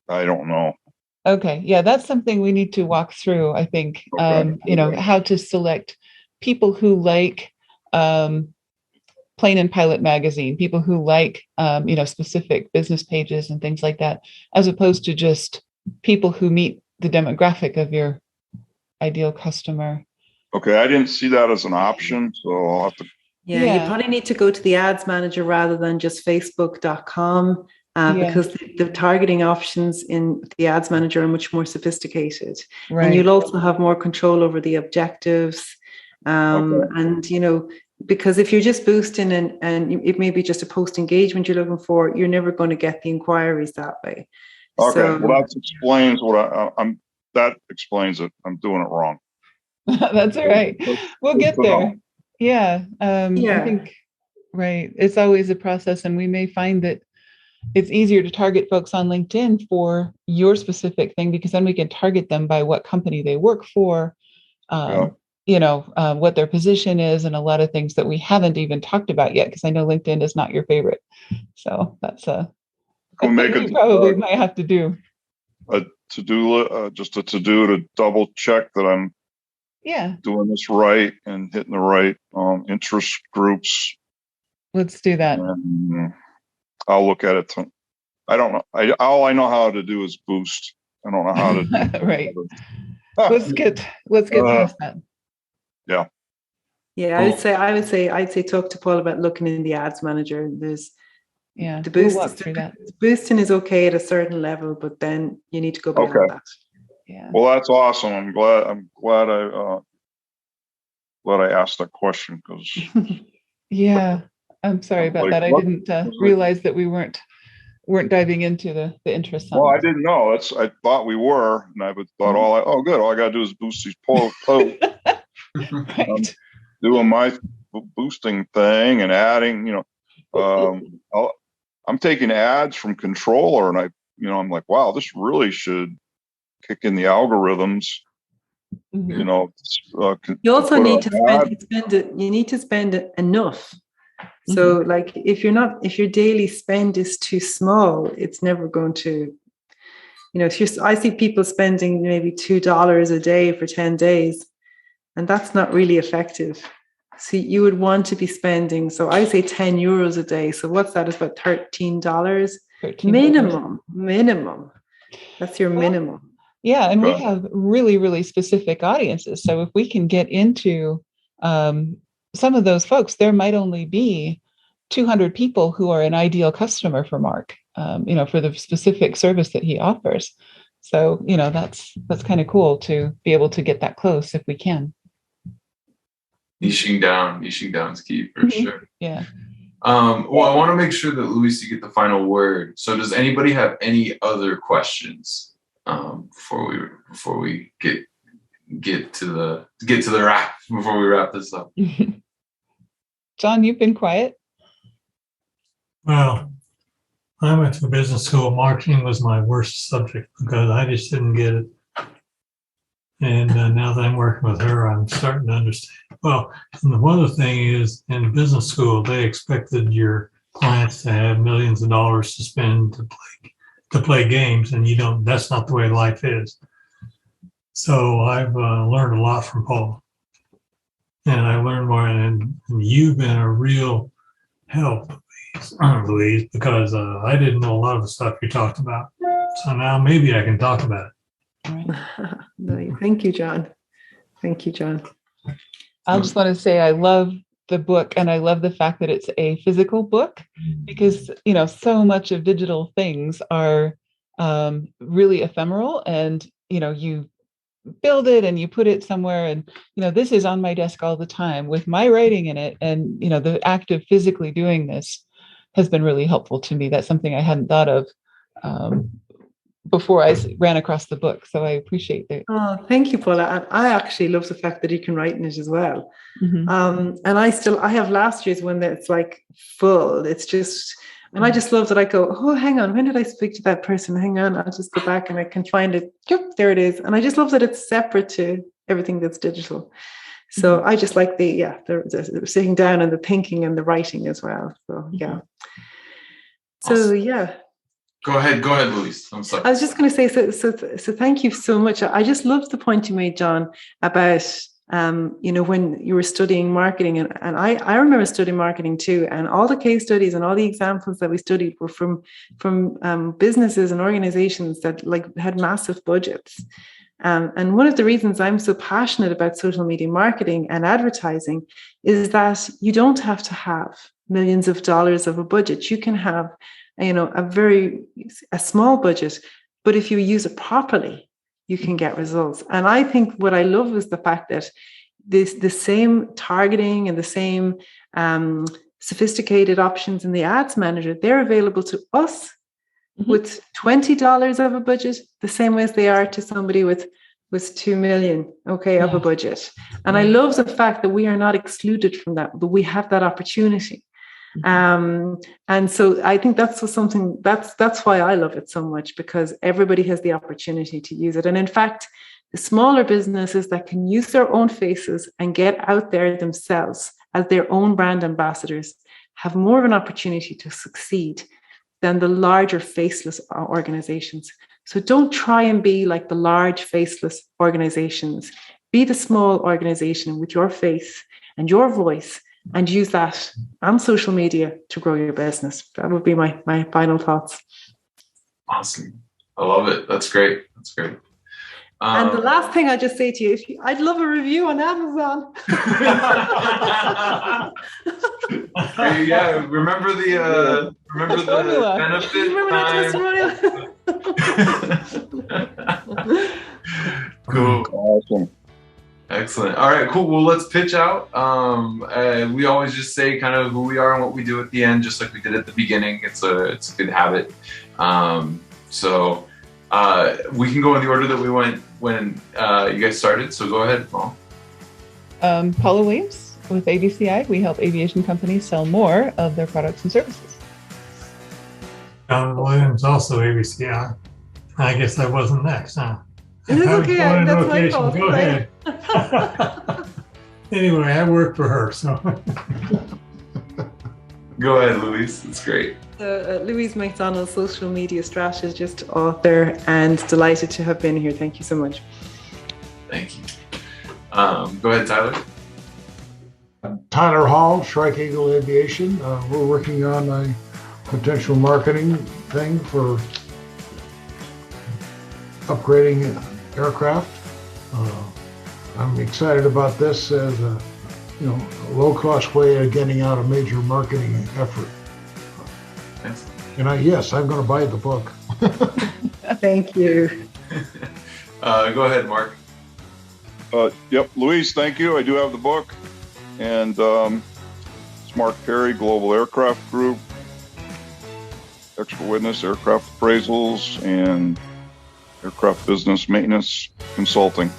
I don't know. Okay, yeah, that's something we need to walk through. I think how to select people who like Plane and Pilot magazine, people who like, specific business pages and things like that, as opposed to just people who meet the demographic of your ideal customer. Okay, I didn't see that as an option, so I'll have to. Yeah, you probably need to go to the ads manager rather than just facebook.com because the targeting options in the ads manager are much more sophisticated. Right. And you'll also have more control over the objectives. And, because if you're just boosting and it may be just a post engagement you're looking for, you're never going to get the inquiries that way. Okay, so, well, that explains what I'm. That explains it. I'm doing it wrong. That's all right. We'll get there. Yeah. I think, right. It's always a process, and we may find that it's easier to target folks on LinkedIn for your specific thing, because then we can target them by what company they work for, what their position is, and a lot of things that we haven't even talked about yet, because I know LinkedIn is not your favorite. So that's a thing you probably might have to do. Just a to-do to double check that I'm doing this right and hitting the right interest groups. Let's do that. And I'll look at it. I don't know. All I know how to do is boost. I don't know how to do right. Let's get past that. Yeah. Yeah, I'd say talk to Paul about looking in the ads manager. There's the boost. Boosting is okay at a certain level, but then you need to go beyond that. Yeah. Well, that's awesome. I'm glad I asked that question, because yeah, I'm sorry about that. I didn't realize that we weren't diving into the interest. Well, I didn't know. I thought we were, and I thought good. All I got to do is boost these posts. Right. Doing my boosting thing and adding. I'm taking ads from Controller, and I'm like, wow, this really should kick in the algorithms. Mm-hmm. You also need to spend enough. So like if your daily spend is too small, it's never going to, I see people spending maybe $2 a day for 10 days, and that's not really effective. So you would want to be spending, so I say €10 a day. So what's that? It's about $13 minimum. That's your minimum. Yeah. And we have really, really specific audiences. So if we can get into some of those folks, there might only be 200 people who are an ideal customer for Mark, for the specific service that he offers. So, that's kind of cool to be able to get that close if we can. Niching down is key for sure. Yeah. Well, I want to make sure that Louise, you get the final word. So does anybody have any other questions before we get to the wrap, before we wrap this up? John, you've been quiet. Well, I went to business school. Marketing was my worst subject because I just didn't get it. And now that I'm working with her, I'm starting to understand. Well, and one other thing is, in business school, they expected your clients to have millions of dollars to spend to play games, and you don't. That's not the way life is. So I've learned a lot from Paula, and I learned more. And you've been a real help, Louise, because I didn't know a lot of the stuff you talked about. So now maybe I can talk about it. Thank you, John. I just want to say I love the book, and I love the fact that it's a physical book, because so much of digital things are really ephemeral, and you build it and you put it somewhere, and this is on my desk all the time with my writing in it, and the act of physically doing this has been really helpful to me. That's something I hadn't thought of before I ran across the book. So I appreciate that. Oh, thank you, Paula. And I actually love the fact that you can write in it as well. Mm-hmm. And I have last year's one that's like full. It's just, and I just love that I go, oh, hang on, when did I speak to that person? Hang on, I'll just go back and I can find it. Yep, there it is. And I just love that it's separate to everything that's digital. So I just like the sitting down and the thinking and the writing as well. So yeah. Awesome. So yeah. Go ahead, Louise. I'm sorry. I was just going to say, so thank you so much. I just loved the point you made, John, about when you were studying marketing, and I remember studying marketing too, and all the case studies and all the examples that we studied were from businesses and organizations that had massive budgets. And one of the reasons I'm so passionate about social media marketing and advertising is that you don't have to have millions of dollars of a budget. You can have, a small budget, but if you use it properly, you can get results. And I think what I love is the fact that the same targeting and the same sophisticated options in the ads manager, they're available to us with $20 of a budget, the same way as they are to somebody with 2 million, of a budget. And I love the fact that we are not excluded from that, but we have that opportunity. And so I think that's why I love it so much, because everybody has the opportunity to use it. And in fact, the smaller businesses that can use their own faces and get out there themselves as their own brand ambassadors have more of an opportunity to succeed than the larger faceless organizations. So don't try and be like the large faceless organizations. Be the small organization with your face and your voice, and use that on social media to grow your business. That would be my final thoughts. Awesome. I love it. That's great. That's great. And the last thing I just say to you, I'd love a review on Amazon. Yeah, remember the benefit. Cool. Awesome. Excellent. All right, cool. Well, let's pitch out. We always just say kind of who we are and what we do at the end, just like we did at the beginning. It's a good habit. So we can go in the order that we went when you guys started. So go ahead, Paul. Paula Williams with ABCI. We help aviation companies sell more of their products and services. John Williams, also ABCI. I guess I wasn't next, huh? It's okay. That's my fault. Go ahead. Anyway, I work for her, so. Go ahead, Louise. It's great. Louise McDonnell, social media strategist, author, and delighted to have been here. Thank you so much. Thank you. Go ahead, Tylor. Tylor Hall, Shrike Eagle Aviation. We're working on a potential marketing thing for upgrading aircraft. I'm excited about this as a low-cost way of getting out a major marketing effort. And I'm going to buy the book. Thank you. Go ahead, Mark. Yep, Louise, thank you. I do have the book. And it's Mark Parry, Global Aircraft Group, Expert Witness, Aircraft Appraisals, and Aircraft Business Maintenance Consulting.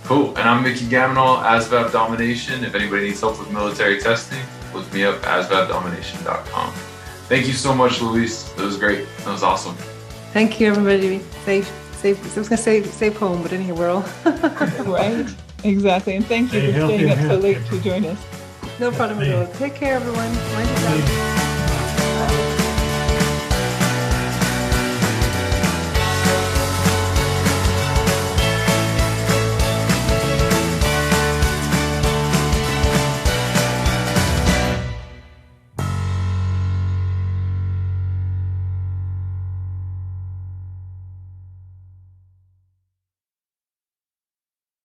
Cool. And I'm Mickey Gamonal, ASVAB Domination. If anybody needs help with military testing, look me up, asvabdomination.com. Thank you so much, Louise. That was great. That was awesome. Thank you, everybody. Safe. I was going to say safe home, but anyhow, we're all. Right. Exactly. And thank you for staying up so late to join us. No problem at all. Take care, everyone. Mind yourself.